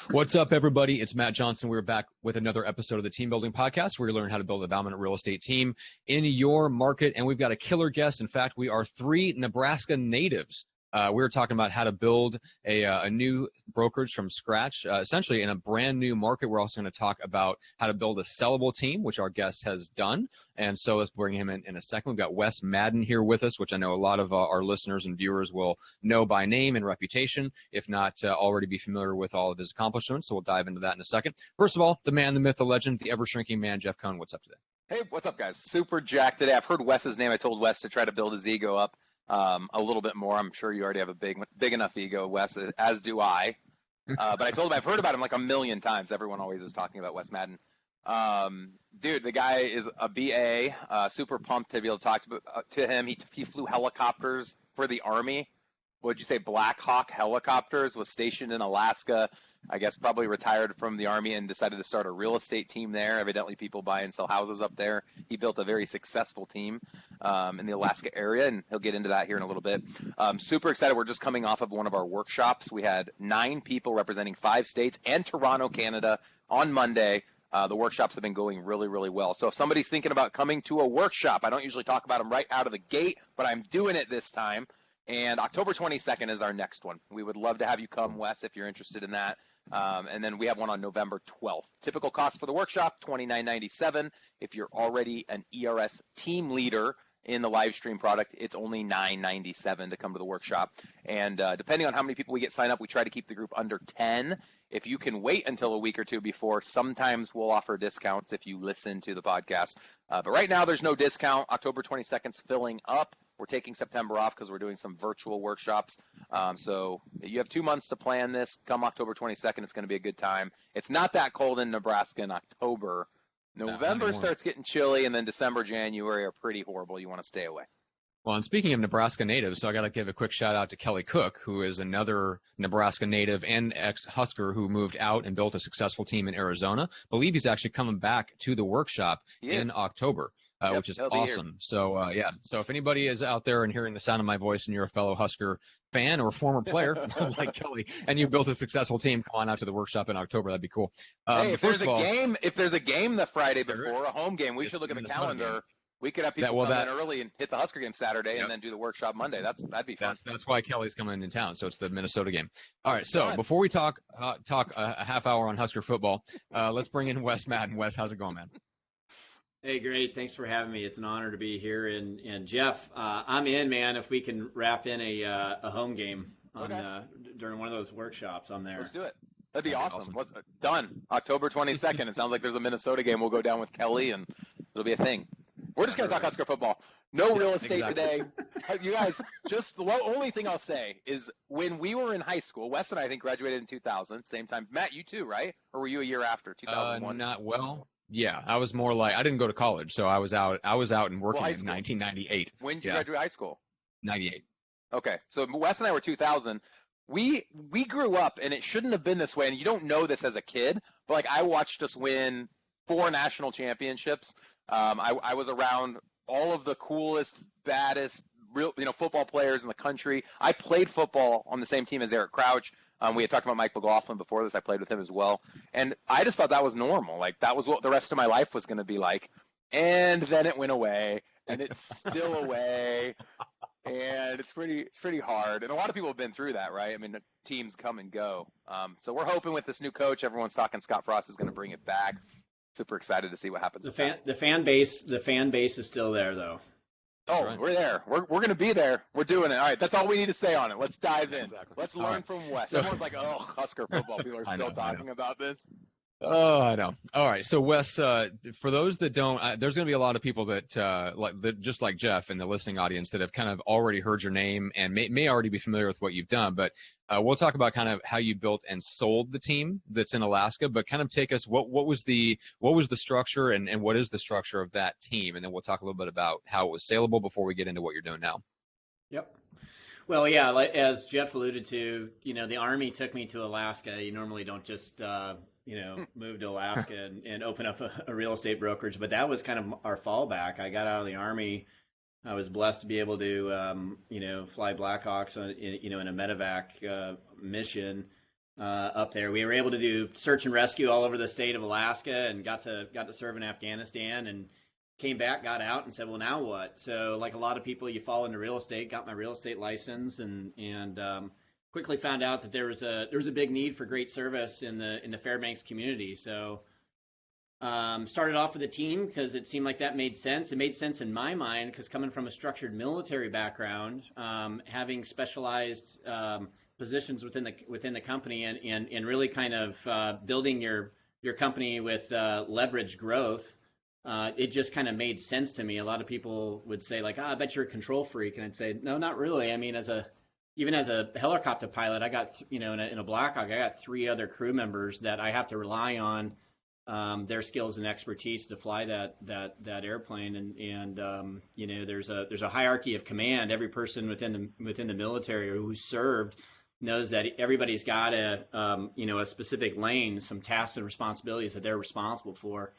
What's up, everybody? It's Matt Johnson. We're back with another episode of the Team Building Podcast, where you learn how to build a dominant real estate team in your market. And we've got a killer guest. In fact, we are 3 Nebraska natives. We're talking about how to build a new brokerage from scratch, essentially in a brand new market. We're also going to talk about how to build a sellable team, which our guest has done. And so let's bring him in a second. We've got Wes Madden here with us, which I know a lot of our listeners and viewers will know by name and reputation, if not already be familiar with all of his accomplishments. So we'll dive into that in a second. First of all, the man, the myth, the legend, the ever-shrinking man, Jeff Cohn. What's up today? Hey, what's up, guys? Super jacked today. I've heard Wes's name. I told Wes to try to build his ego up a little bit more. I'm sure you already have a big enough ego, Wes, as do I. But I told him I've heard about him like a million times. Everyone always is talking about Wes Madden. Dude, the guy is a BA. Super pumped to be able to talk to him. He flew helicopters for the Army. What'd you say? Black Hawk helicopters. Was stationed in Alaska. I guess probably retired from the Army and decided to start a real estate team there. Evidently, people buy and sell houses up there. He built a very successful team in the Alaska area, and he'll get into that here in a little bit. Super excited. We're just coming off of one of our workshops. We had 9 people representing 5 states and Toronto, Canada on Monday. The workshops have been going really, really well. So if somebody's thinking about coming to a workshop, I don't usually talk about them right out of the gate, but I'm doing it this time. And October 22nd is our next one. We would love to have you come, Wes, if you're interested in that. And then we have one on November 12th. Typical cost for the workshop, $29.97. If you're already an ERS team leader in the live stream product, it's only $9.97 to come to the workshop. And depending on how many people we get signed up, we try to keep the group under 10. If you can wait until a week or two before, sometimes we'll offer discounts if you listen to the podcast. But right now, there's no discount. October 22nd is filling up. We're taking September off because we're doing some virtual workshops. So you have 2 months to plan this. Come October 22nd, it's going to be a good time. It's not that cold in Nebraska in October. November starts getting chilly, and then December, January are pretty horrible. You want to stay away. Well, and speaking of Nebraska natives, so I got to give a quick shout out to Kelly Cook, who is another Nebraska native and ex-Husker who moved out and built a successful team in Arizona. I believe he's actually coming back to the workshop in October. Which is awesome. So, so if anybody is out there and hearing the sound of my voice and you're a fellow Husker fan or former player like Kelly, and you built a successful team, come on out to the workshop in October. That'd be cool. Hey, if there's a game the Friday before, a home game, we should look at the calendar. We could have people come in early and hit the Husker game Saturday and then do the workshop Monday. That'd be fun. That's why Kelly's coming into town. So it's the Minnesota game. All right. So before we talk a half hour on Husker football, let's bring in Wes Madden. Wes, how's it going, man? Hey, great. Thanks for having me. It's an honor to be here. And Jeff, I'm in, man. If we can wrap in a home game during one of those workshops, I'm there. Let's do it. That'd be awesome. Done. October 22nd. It sounds like there's a Minnesota game. We'll go down with Kelly, and it'll be a thing. We're just going to talk Husker football. No real estate today. You guys, just the only thing I'll say is when we were in high school, Wes and I think graduated in 2000, same time. Matt, you too, right? Or were you a year after, 2001? Yeah, I was more like I didn't go to college, so I was out and working in 1998. When did you graduate high school? 98. Okay, so Wes and I were 2000. We grew up, and it shouldn't have been this way. And you don't know this as a kid, but like I watched us win 4 national championships. I was around all of the coolest, baddest, football players in the country. I played football on the same team as Eric Crouch. We had talked about Mike McLaughlin before this. I played with him as well. And I just thought that was normal. Like, that was what the rest of my life was going to be like. And then it went away, and it's still away. And it's pretty hard. And a lot of people have been through that, right? I mean, the teams come and go. So we're hoping with this new coach, everyone's talking Scott Frost is going to bring it back. Super excited to see what happens. The fan base is still there, though. Oh, right. We're there. We're going to be there. We're doing it. All right, that's all we need to say on it. Let's dive in. Exactly. Let's learn from Wes. Everyone's like, oh, Husker football. People are still talking about this. Oh, I know. All right. So, Wes, for those that don't, there's going to be a lot of people that, just like Jeff in the listening audience, that have kind of already heard your name and may already be familiar with what you've done. But we'll talk about kind of how you built and sold the team that's in Alaska. But kind of take us, what was the structure and what is the structure of that team? And then we'll talk a little bit about how it was saleable before we get into what you're doing now. Yep. Well, yeah, as Jeff alluded to, the Army took me to Alaska. You normally don't just move to Alaska and open up a real estate brokerage. But that was kind of our fallback. I got out of the Army. I was blessed to be able to, fly Blackhawks, in a medevac mission. up there. We were able to do search and rescue all over the state of Alaska, and got to serve in Afghanistan, and came back, got out, and said, well, now what? So like a lot of people, you fall into real estate, got my real estate license, and quickly found out that there was a big need for great service in the Fairbanks community. So started off with a team because it seemed like that made sense. It made sense in my mind because coming from a structured military background, having specialized positions within the company, and really kind of building your company with leverage growth, it just kind of made sense to me. A lot of people would say like, I bet you're a control freak, and I'd say, no, not really. I mean, even as a helicopter pilot, I got in a Blackhawk, I got 3 other crew members that I have to rely on their skills and expertise to fly that airplane, and there's a hierarchy of command. Every person within the military or who served knows that everybody's got a specific lane, some tasks and responsibilities that they're responsible for,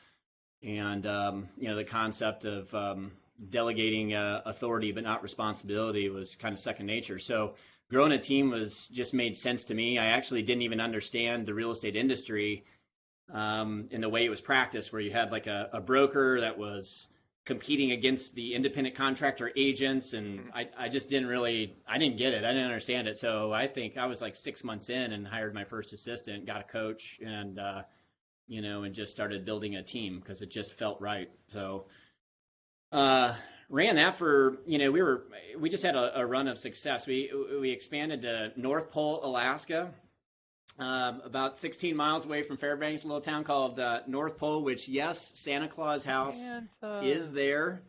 and the concept of delegating authority but not responsibility was kind of second nature. So growing a team just made sense to me. I actually didn't even understand the real estate industry in the way it was practiced, where you had like a broker that was competing against the independent contractor agents, and I just didn't get it. I didn't understand it. So I think I was like 6 months in and hired my first assistant, got a coach, and and just started building a team because it just felt right. So ran that for, we just had a run of success. We expanded to North Pole, Alaska. About 16 miles away from Fairbanks, a little town called North Pole, which, yes, Santa Claus house is there.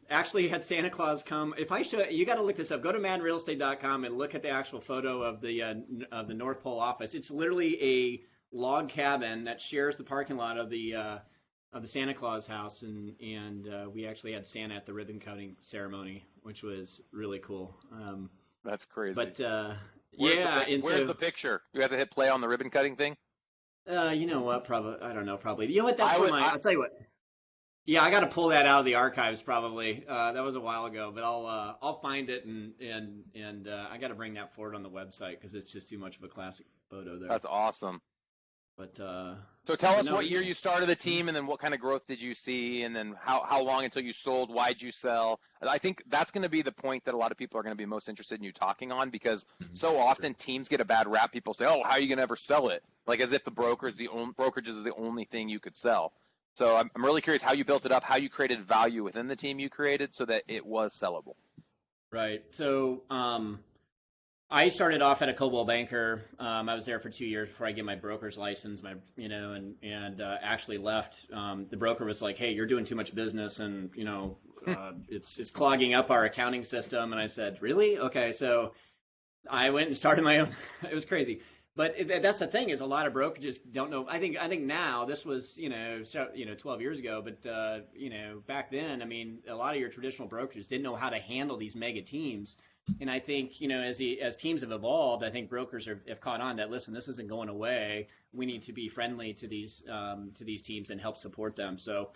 Actually had Santa Claus come. If I show you, got to look this up. Go to maddenrealestate.com and look at the actual photo of the North Pole office. It's literally a log cabin that shares the parking lot of the Santa Claus house, and we actually had Santa at the ribbon cutting ceremony, which was really cool. That's crazy. But where's the picture? You have to hit play on the ribbon cutting thing. You know what? Probably, I don't know. Probably. You know what? I'll tell you what. Yeah, I got to pull that out of the archives. Probably. That was a while ago, but I'll find it, and I got to bring that forward on the website because it's just too much of a classic photo there. That's awesome. But so tell us what year you started the team, and then what kind of growth did you see, and then how long until you sold? Why'd you sell? I think that's going to be the point that a lot of people are going to be most interested in you talking on, because so often teams get a bad rap. People say, "Oh, how are you going to ever sell it?" Like as if the brokerages is the only thing you could sell. So I'm really curious how you built it up, how you created value within the team you created so that it was sellable. Right. So I started off at a Coldwell Banker. I was there for 2 years before I get my broker's license. And actually left. The broker was like, "Hey, you're doing too much business, and it's clogging up our accounting system." And I said, "Really? Okay." So I went and started my own. It was crazy, but that's the thing, is a lot of brokerages don't know. I think now, this was 12 years ago, but back then, I mean, a lot of your traditional brokerages didn't know how to handle these mega teams. And I think, as teams have evolved, I think brokers have caught on that, listen, this isn't going away. We need to be friendly to these teams and help support them. So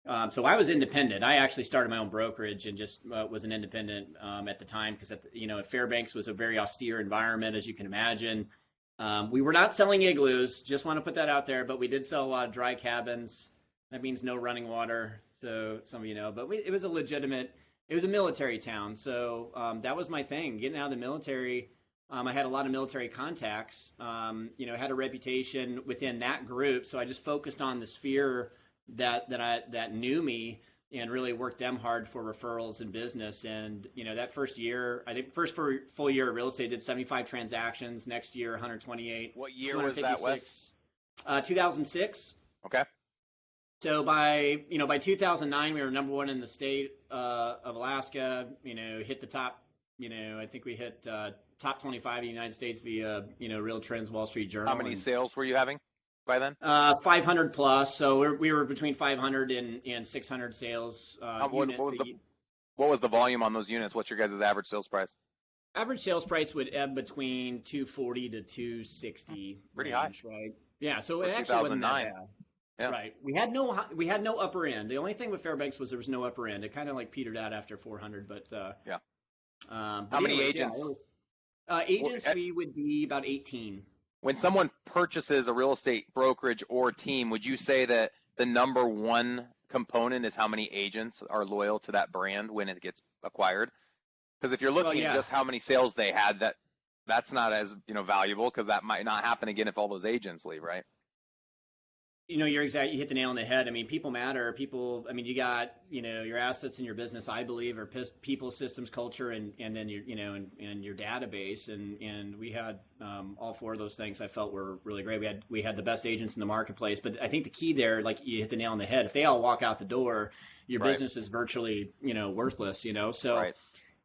I was independent. I actually started my own brokerage and just was an independent at the time, because Fairbanks was a very austere environment, as you can imagine. We were not selling igloos, just want to put that out there, but we did sell a lot of dry cabins. That means no running water, so some of you know. But it was a military town, so that was my thing. Getting out of the military, I had a lot of military contacts. Had a reputation within that group, so I just focused on the sphere that knew me, and really worked them hard for referrals and business. And that first year, I think first full year of real estate, did 75 transactions. Next year, 128. What year was that, Wes? 2006. Okay. So by 2009, we were number one in the state of Alaska. Hit the top. I think we hit top 25 in the United States via Real Trends, Wall Street Journal. How many sales were you having by then? 500 plus. So we were between 500 and 600 sales units. What was the volume on those units? What's your guys' average sales price? Average sales price would ebb between 240 to 260. Pretty range, high, right? Yeah. So it actually 2009. wasn't that bad. Yeah. Right. We had no upper end. The only thing with Fairbanks was there was no upper end. It kind of like petered out after 400, but yeah. How many agents? Agents, we would be about 18. When someone purchases a real estate brokerage or team, would you say that the number one component is how many agents are loyal to that brand when it gets acquired? Because if you're Well, looking at yeah. just how many sales they had, that's not as valuable because that might not happen again if all those agents leave, right? You're exact. You hit the nail on the head. I mean, people matter. People. I mean, you got your assets in your business. I believe are people, systems, culture, and then and your database. And we had all four of those things. I felt were really great. We had the best agents in the marketplace. But I think the key there, like you hit the nail on the head. If they all walk out the door, your Right. business is virtually worthless. So Right.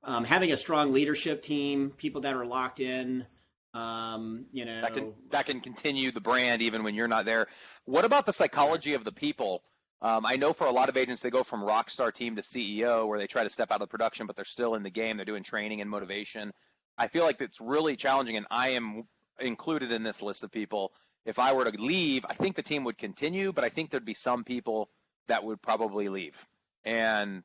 having a strong leadership team, people that are locked in. That can continue the brand even when you're not there. What about the psychology of the people? I know for a lot of agents, they go from rock star team to CEO, where they try to step out of production, but they're still in the game. They're doing training and motivation. I feel like it's really challenging, and I am included in this list of people. If I were to leave, I think the team would continue, but I think there'd be some people that would probably leave. And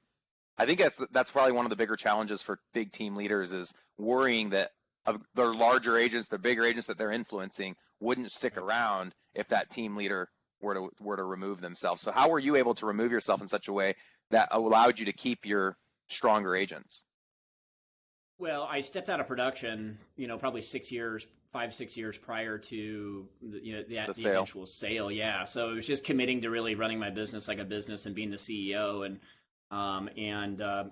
I think that's probably one of the bigger challenges for big team leaders is worrying that of their larger agents, their bigger agents that they're influencing wouldn't stick around if that team leader were to remove themselves. So how were you able to remove yourself in such a way that allowed you to keep your stronger agents? Well, I stepped out of production, probably 6 years, 5, 6 years prior to the sale. eventual sale. Yeah. So it was just committing to really running my business like a business and being the CEO.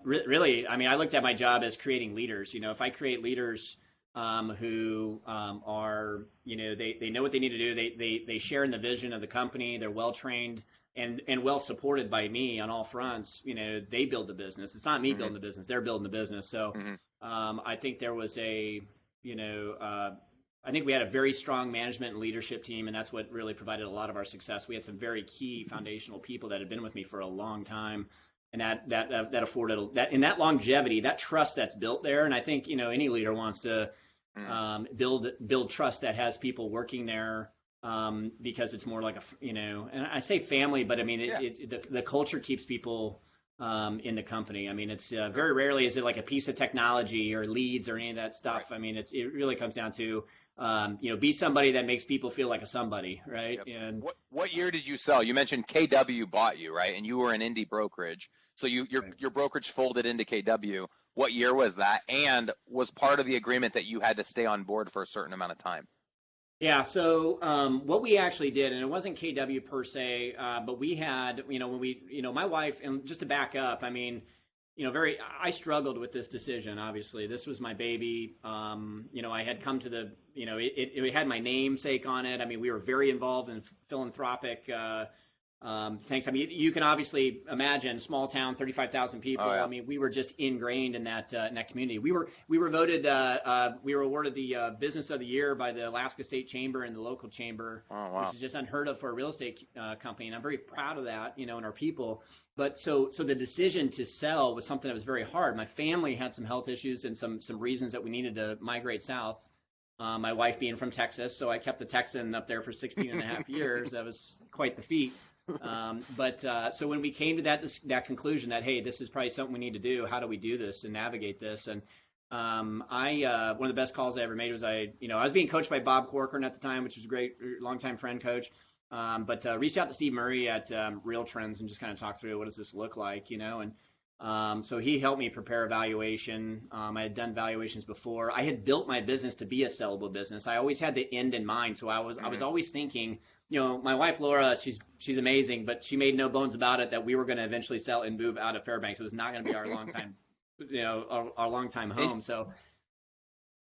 Really, I mean, I looked at my job as creating leaders. If I create leaders who are, they know what they need to do. They share in the vision of the company. They're well trained and well supported by me on all fronts. They build the business. It's not me building the business. They're building the business. So I think there was I think we had a very strong management and leadership team, and that's what really provided a lot of our success. We had some very key foundational people that had been with me for a long time, and that afforded that in that longevity, that trust that's built there. And I think any leader wants to build trust that has people working there because it's more like and I say family, but I mean the culture keeps people in the company. I mean, it's very rarely is it like a piece of technology or leads or any of that stuff. Right. I mean, it really comes down to be somebody that makes people feel like a somebody, right? Yep. And What year did you sell? You mentioned KW bought you, right? And you were an indie brokerage. So your brokerage folded into KW. What year was that? And was part of the agreement that you had to stay on board for a certain amount of time? yeah, so what we actually did, and it wasn't KW per se, but we had, when my wife, and just to back up, I mean, I struggled with this decision, obviously. This was my baby. I had come to it had my namesake on it. I mean, we were very involved in philanthropic things. I mean, you can obviously imagine small town, 35,000 people. Oh, yeah. I mean, we were just ingrained in that community. We were voted, we were awarded the Business of the Year by the Alaska State Chamber and the local chamber, Oh, wow. which is just unheard of for a real estate company. And I'm very proud of that, and our people. But so the decision to sell was something that was very hard. My family had some health issues and some reasons that we needed to migrate south. My wife being from Texas, so I kept the Texan up there for 16 and a half years. That was quite the feat. So when we came to that conclusion that, hey, this is probably something we need to do, how do we do this and navigate this? And one of the best calls I ever made was I was being coached by Bob Corcoran at the time, which was a great longtime friend coach. But reached out to Steve Murray at Real Trends and just kind of talked through what does this look like, and so he helped me prepare a valuation. I had done valuations before. I had built my business to be a sellable business. I always had the end in mind, so I was always thinking, my wife Laura, she's amazing, but she made no bones about it that we were going to eventually sell and move out of Fairbanks. It was not going to be our longtime, our longtime home. So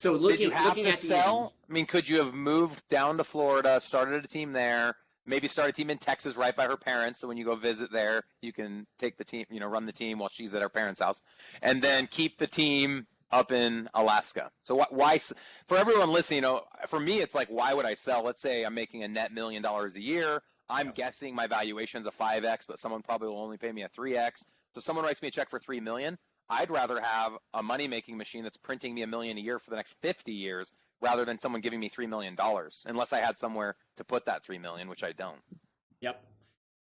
Did you have looking to at the sell? end, I mean, could you have moved down to Florida, started a team there, maybe start a team in Texas right by her parents, so when you go visit there, you can take the team, run the team while she's at her parents' house, and then keep the team up in Alaska. So why, for everyone listening, for me, it's like, why would I sell? Let's say I'm making a net $1 million a year. I'm guessing my valuation's a 5x, but someone probably will only pay me a 3x. So someone writes me a check for $3 million. I'd rather have a money-making machine that's printing me $1 million a year for the next 50 years rather than someone giving me $3 million, unless I had somewhere to put that $3 million, which I don't. Yep.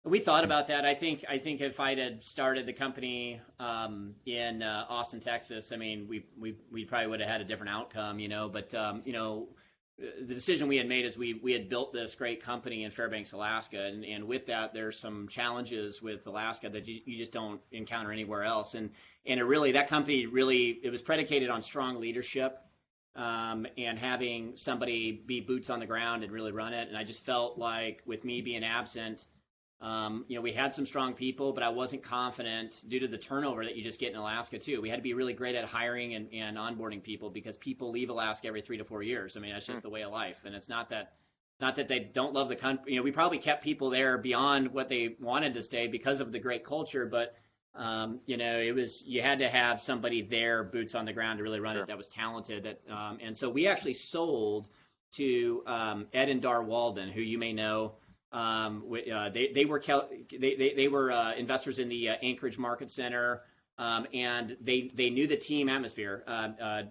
We thought about that. I think if I had started the company in Austin, Texas, I mean, we probably would have had a different outcome, you know. But the decision we had made is we had built this great company in Fairbanks, Alaska, and with that, there's some challenges with Alaska that you just don't encounter anywhere else. And it really, that company really, it was predicated on strong leadership. And having somebody be boots on the ground and really run it. And I just felt like with me being absent, we had some strong people, but I wasn't confident due to the turnover that you just get in Alaska too. We had to be really great at hiring and onboarding people because people leave Alaska every 3 to 4 years. I mean, that's just the way of life. And it's not that they don't love the country. We probably kept people there beyond what they wanted to stay because of the great culture, but it was, you had to have somebody there, boots on the ground, to really run it that was talented. And so we actually sold to Ed and Dar Walden, who you may know. They were investors in the Anchorage Market Center, and they knew the team atmosphere.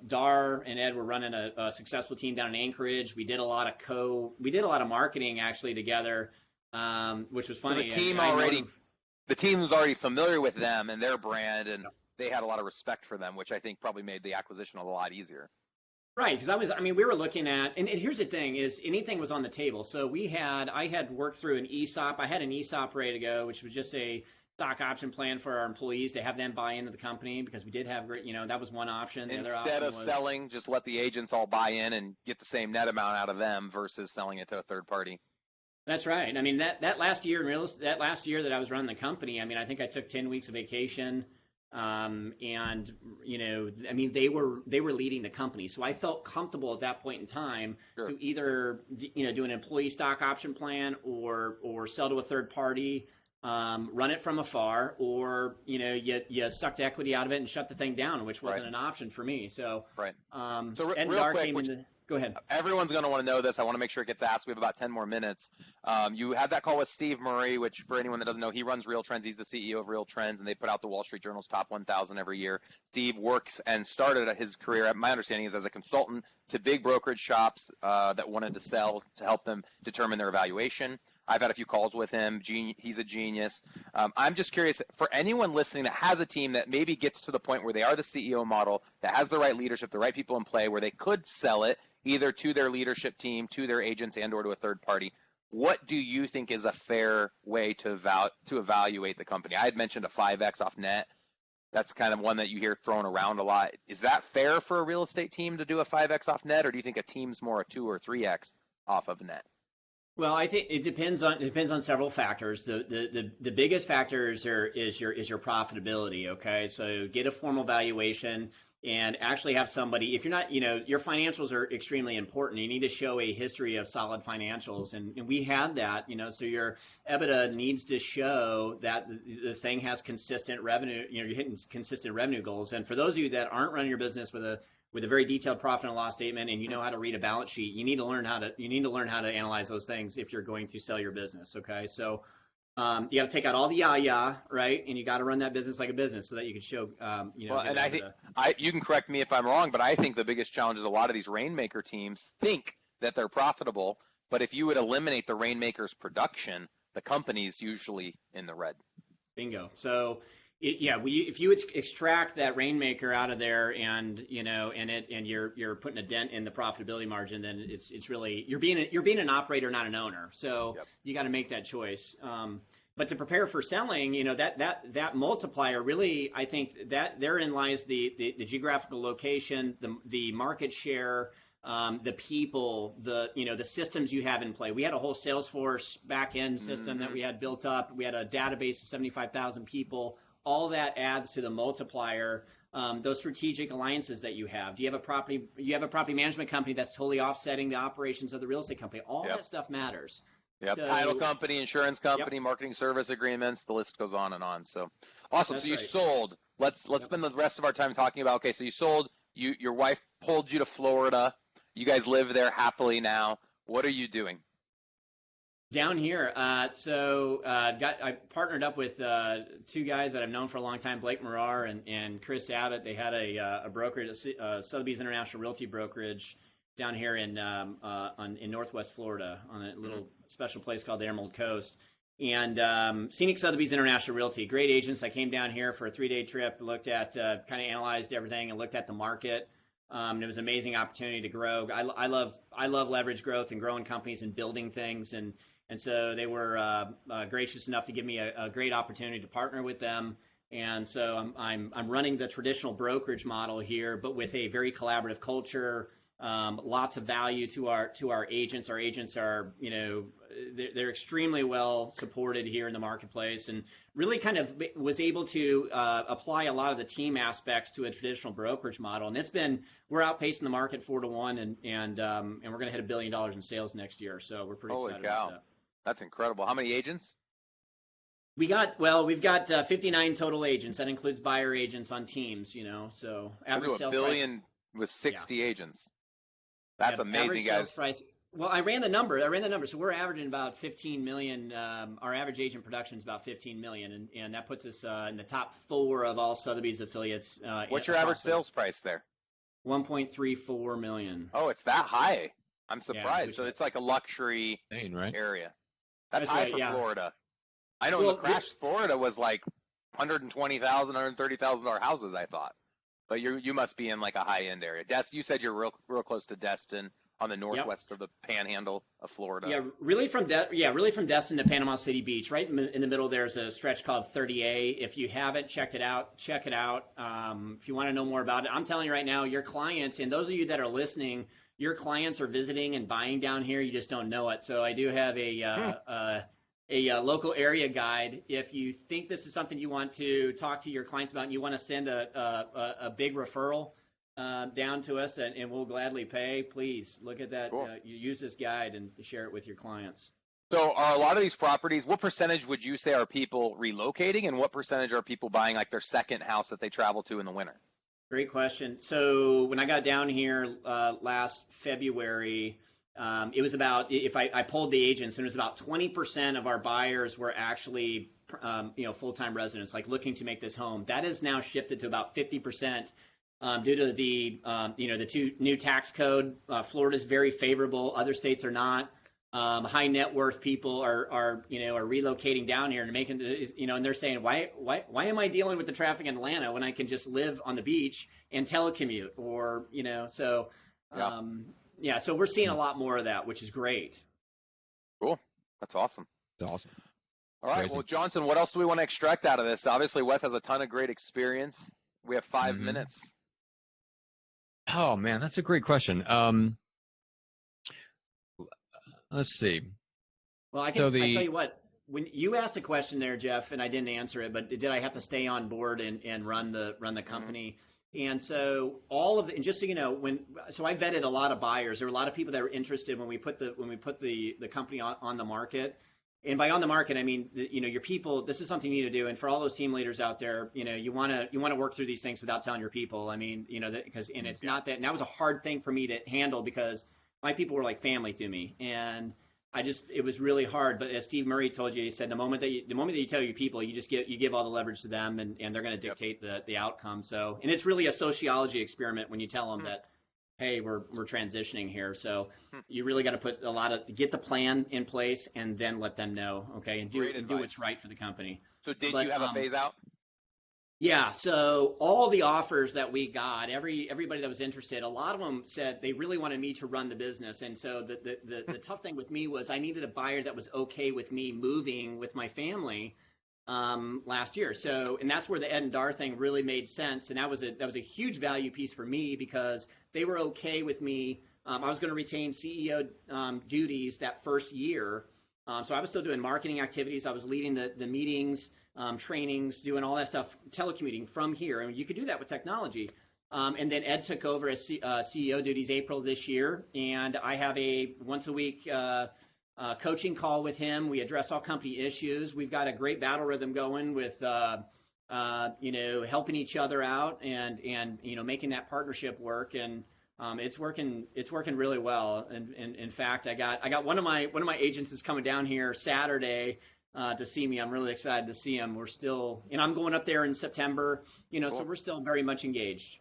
Dar and Ed were running a successful team down in Anchorage. We did a lot of marketing actually together, which was funny. So the team was already familiar with them and their brand, and they had a lot of respect for them, which I think probably made the acquisition a lot easier. Right, because we were looking at, and here's the thing, is anything was on the table. So I had worked through an ESOP. I had an ESOP ready to go, which was just a stock option plan for our employees to have them buy into the company, because we did have great, that was one option. Instead of selling, just let the agents all buy in and get the same net amount out of them versus selling it to a third party. That's right. I mean, that last year that last year that I was running the company, I mean, I think I took 10 weeks of vacation. And they were leading the company. So I felt comfortable at that point in time to either, do an employee stock option plan or sell to a third party, run it from afar, or, you sucked equity out of it and shut the thing down, which wasn't an option for me. So, so real quick, go ahead. Everyone's going to want to know this. I want to make sure it gets asked. We have about 10 more minutes. You had that call with Steve Murray, which for anyone that doesn't know, he runs Real Trends. He's the CEO of Real Trends, and they put out the Wall Street Journal's Top 1,000 every year. Steve works and started his career, my understanding is, as a consultant to big brokerage shops that wanted to sell to help them determine their evaluation. I've had a few calls with him. He's a genius. I'm just curious, for anyone listening that has a team that maybe gets to the point where they are the CEO model, that has the right leadership, the right people in play, where they could sell it either to their leadership team, to their agents, and or to a third party, what do you think is a fair way to evaluate the company? I had mentioned a 5X off net. That's kind of one that you hear thrown around a lot. Is that fair for a real estate team to do a 5X off net, or do you think a team's more a 2 or 3X off of net? Well, I think it depends on several factors. The biggest factor is your profitability. Okay, so get a formal valuation and actually have somebody. If you're not, your financials are extremely important. You need to show a history of solid financials, and we have that. So your EBITDA needs to show that the thing has consistent revenue. You're hitting consistent revenue goals. And for those of you that aren't running your business with a very detailed profit and loss statement, and you know how to read a balance sheet, you need to learn how to analyze those things if you're going to sell your business. Okay, so you got to take out all the right, and you got to run that business like a business so that you can show. Well, and I think you can correct me if I'm wrong, but I think the biggest challenge is a lot of these rainmaker teams think that they're profitable, but if you would eliminate the rainmaker's production, the company's usually in the red. Bingo. So. If you extract that rainmaker out of there, and you're putting a dent in the profitability margin, then it's really you're being an operator, not an owner. So you got to make that choice. But to prepare for selling, that multiplier really, I think that therein lies the geographical location, the market share, the people, the systems you have in play. We had a whole Salesforce back end system that we had built up. We had a database of 75,000 people. All that adds to the multiplier. Those strategic alliances that you have. Do you have a property management company that's totally offsetting the operations of the real estate company? All that stuff matters. Yep. So, title company, insurance company, marketing service agreements. The list goes on and on. So awesome. So you sold. Let's spend the rest of our time talking about. Okay, so you sold. Your wife pulled you to Florida. You guys live there happily now. What are you doing? Down here, I partnered up with two guys that I've known for a long time, Blake Marar and Chris Abbott. They had a brokerage, Sotheby's International Realty Brokerage, down here in Northwest Florida on a little special place called the Emerald Coast. And Scenic Sotheby's International Realty, great agents. I came down here for a 3-day trip, looked at, kind of analyzed everything and looked at the market. And it was an amazing opportunity to grow. I love leverage growth and growing companies and building things. And so they were gracious enough to give me a great opportunity to partner with them. And so I'm running the traditional brokerage model here, but with a very collaborative culture. Lots of value to our agents. Our agents are, they're extremely well supported here in the marketplace, and really kind of was able to apply a lot of the team aspects to a traditional brokerage model. And we're outpacing the market 4-1, and we're going to hit $1 billion in sales next year. So we're pretty excited about that. That's incredible. How many agents? We've got 59 total agents. That includes buyer agents on teams. So average sales $1 billion with 60 agents. That's amazing, guys. Price, well, I ran the number. So we're averaging about 15 million. Our average agent production is about 15 million, and that puts us in the top 4 of all Sotheby's affiliates. What's your average sales price there? 1.34 million. Oh, it's that high. I'm surprised. Yeah, so it's like a luxury area. That's high for Florida. I know in the crash, Florida was like $120,000, $130,000 houses, I thought. But you must be in like a high-end area. You said you're real close to Destin on the northwest of the panhandle of Florida. Yeah, really from Destin to Panama City Beach. Right in the middle, there's a stretch called 30A. If you haven't checked it out, check it out. If you want to know more about it, I'm telling you right now, your clients, and those of you that are listening, your clients are visiting and buying down here. You just don't know it. So I do have a local area guide. If you think this is something you want to talk to your clients about and you want to send a big referral down to us, and we'll gladly pay, please look at that. Cool. You use this guide and share it with your clients. So are a lot of these properties, what percentage would you say are people relocating, and what percentage are people buying like their second house that they travel to in the winter? Great question. So when I got down here last February, it was about, if I polled the agents, and it was about 20% of our buyers were actually, full-time residents, like looking to make this home. That has now shifted to about 50% due to the 2 new tax code. Florida is very favorable. Other states are not. High net worth people are relocating down here and making, and they're saying, why am I dealing with the traffic in Atlanta when I can just live on the beach and telecommute, or, so. Yeah. So we're seeing a lot more of that, which is great. Cool. That's awesome. That's awesome. All right. Crazy. Well, Johnson, what else do we want to extract out of this? Obviously, Wes has a ton of great experience. We have 5 minutes. Oh, man, that's a great question. Let's see. Well, I tell you what, when you asked a question there, Jeff, and I didn't answer it, but did I have to stay on board and run the company? Mm-hmm. And so and just so you know, I vetted a lot of buyers. There were a lot of people that were interested when we put the company on the market. And by on the market, I mean, your people, this is something you need to do. And for all those team leaders out there, you want to work through these things without telling your people. I mean, it's not that, and that was a hard thing for me to handle because my people were like family to me. And it was really hard. But as Steve Murray told you, he said, the moment that you tell your people, you give all the leverage to them, and they're going to dictate the outcome. So, and it's really a sociology experiment when you tell them that, hey, we're transitioning here. So you really got to put get the plan in place and then let them know, okay, and do what's right for the company. So you have a phase out? Yeah. So all the offers that we got, everybody that was interested, a lot of them said they really wanted me to run the business. And so the tough thing with me was I needed a buyer that was okay with me moving with my family last year. So, and that's where the Ed and Dar thing really made sense. And that was a huge value piece for me because they were okay with me. I was going to retain CEO duties that first year. So I was still doing marketing activities. I was leading the meetings, trainings, doing all that stuff, telecommuting from here. And you could do that with technology. And then Ed took over as CEO duties April this year. And I have a once a week coaching call with him. We address all company issues. We've got a great battle rhythm going with, helping each other out and making that partnership work. And it's working really well. And in fact, I got one of my agents is coming down here Saturday to see me. I'm really excited to see him. We're still, and I'm going up there in September, cool. So we're still very much engaged.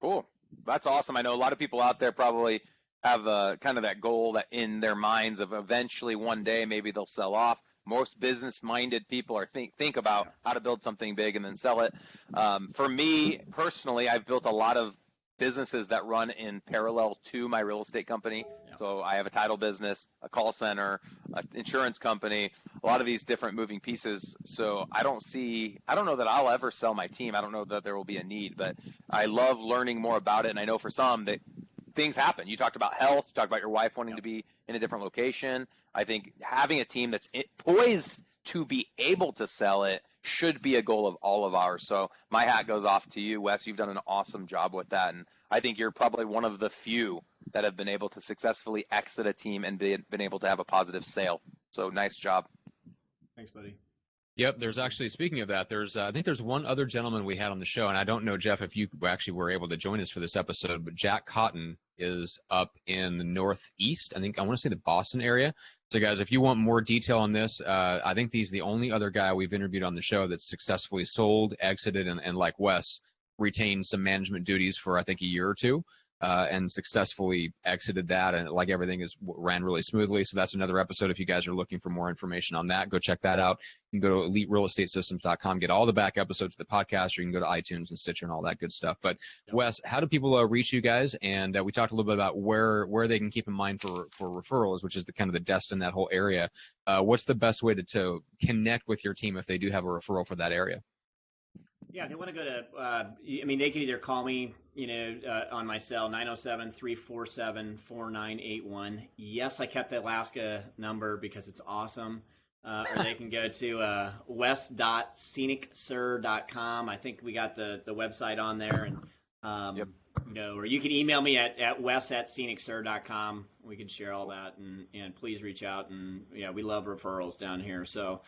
Cool. That's awesome. I know a lot of people out there probably have kind of that goal that in their minds of eventually one day maybe they'll sell off. most business-minded people are think about how to build something big and then sell it. For me personally, I've built a lot of businesses that run in parallel to my real estate company. Yeah. So I have a title business, a call center, an insurance company, a lot of these different moving pieces. So I don't know that I'll ever sell my team. I don't know that there will be a need, but I love learning more about it. And I know for some that things happen. You talked about health. You talked about your wife wanting to be in a different location. I think having a team that's poised to be able to sell it should be a goal of all of ours. So my hat goes off to you, Wes. You've done an awesome job with that. And I think you're probably one of the few that have been able to successfully exit a team and been able to have a positive sale. So nice job. Thanks, buddy. Yep, there's actually, speaking of that, I think there's one other gentleman we had on the show, and I don't know, Jeff, if you actually were able to join us for this episode, but Jack Cotton is up in the Northeast. I want to say the Boston area. So, guys, if you want more detail on this, I think he's the only other guy we've interviewed on the show that's successfully sold, exited, and like Wes, retained some management duties for, I think, a year or two. And successfully exited that, and like everything ran really smoothly. So that's another episode. If you guys are looking for more information on that, go check that out. You can go to eliterealestatesystems.com, get all the back episodes of the podcast, or you can go to iTunes and Stitcher and all that good stuff. But Wes, how do people reach you guys? And we talked a little bit about where they can keep in mind for referrals, which is the kind of the desk in that whole area. What's the best way to connect with your team if they do have a referral for that area? Yeah, if they want to go to, they can either call me, on my cell, 907-347-4981. Yes, I kept the Alaska number because it's awesome. Or they can go to wes.scenicsir.com. I think we got the website on there. And, or you can email me at wes@scenicsir.com. We can share all that. And please reach out. And, we love referrals down here. So,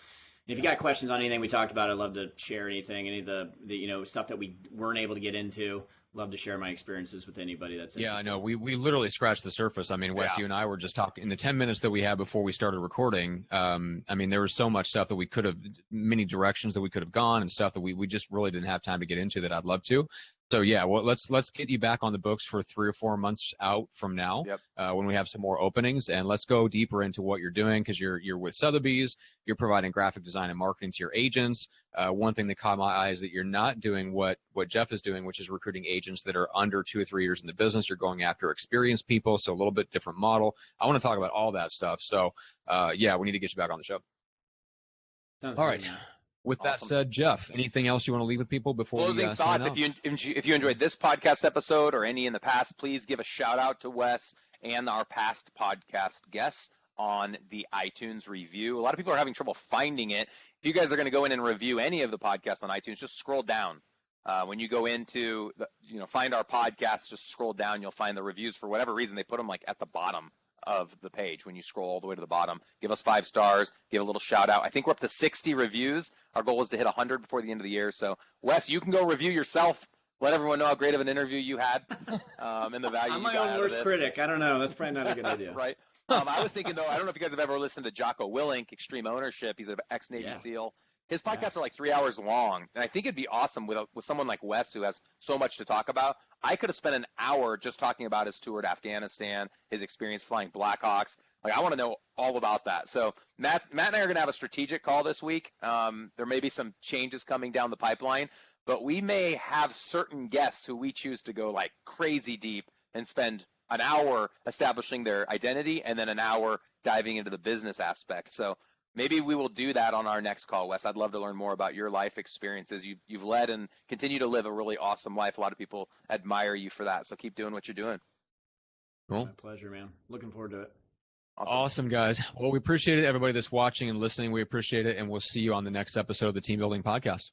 if you got questions on anything we talked about, I'd love to share anything, any of the stuff that we weren't able to get into. Love to share my experiences with anybody that's interested. Yeah, I know. We literally scratched the surface. Wes, you and I were just talking in the 10 minutes that we had before we started recording. There was so much stuff that we could have, many directions that we could have gone, and stuff that we just really didn't have time to get into that I'd love to. So yeah, well, let's get you back on the books for 3 or 4 months out from now, when we have some more openings, and let's go deeper into what you're doing, because you're with Sotheby's, you're providing graphic design and marketing to your agents. One thing that caught my eye is that you're not doing what Jeff is doing, which is recruiting agents that are under 2 or 3 years in the business. You're going after experienced people, so a little bit different model. I want to talk about all that stuff. So we need to get you back on the show. Sounds all good, right. Man. With that said, Jeff, anything else you want to leave with people before closing we thoughts? sign off? If you enjoyed this podcast episode or any in the past, please give a shout out to Wes and our past podcast guests on the iTunes review. A lot of people are having trouble finding it. If you guys are going to go in and review any of the podcasts on iTunes, just scroll down. When you go into find our podcast, just scroll down. You'll find the reviews. For whatever reason, they put them at the bottom of the page when you scroll all the way to the bottom. Give us 5 stars, give a little shout out. I think we're up to 60 reviews. Our goal is to hit 100 before the end of the year. So Wes, you can go review yourself. Let everyone know how great of an interview you had and the value I'm you my got own out worst of this. critic. I don't know. That's probably not a good idea. Right. I was thinking, though, I don't know if you guys have ever listened to Jocko Willink, Extreme Ownership. He's an ex-Navy SEAL. His podcasts are like 3 hours long, and I think it'd be awesome with someone like Wes who has so much to talk about. I could have spent an hour just talking about his tour to Afghanistan, his experience flying Blackhawks. I want to know all about that. So Matt and I are going to have a strategic call this week. There may be some changes coming down the pipeline, but we may have certain guests who we choose to go like crazy deep and spend an hour establishing their identity and then an hour diving into the business aspect. So maybe we will do that on our next call, Wes. I'd love to learn more about your life experiences. You've led and continue to live a really awesome life. A lot of people admire you for that. So keep doing what you're doing. Cool. My pleasure, man. Looking forward to it. Awesome, guys. Well, we appreciate it. Everybody that's watching and listening, we appreciate it. And we'll see you on the next episode of the Team Building Podcast.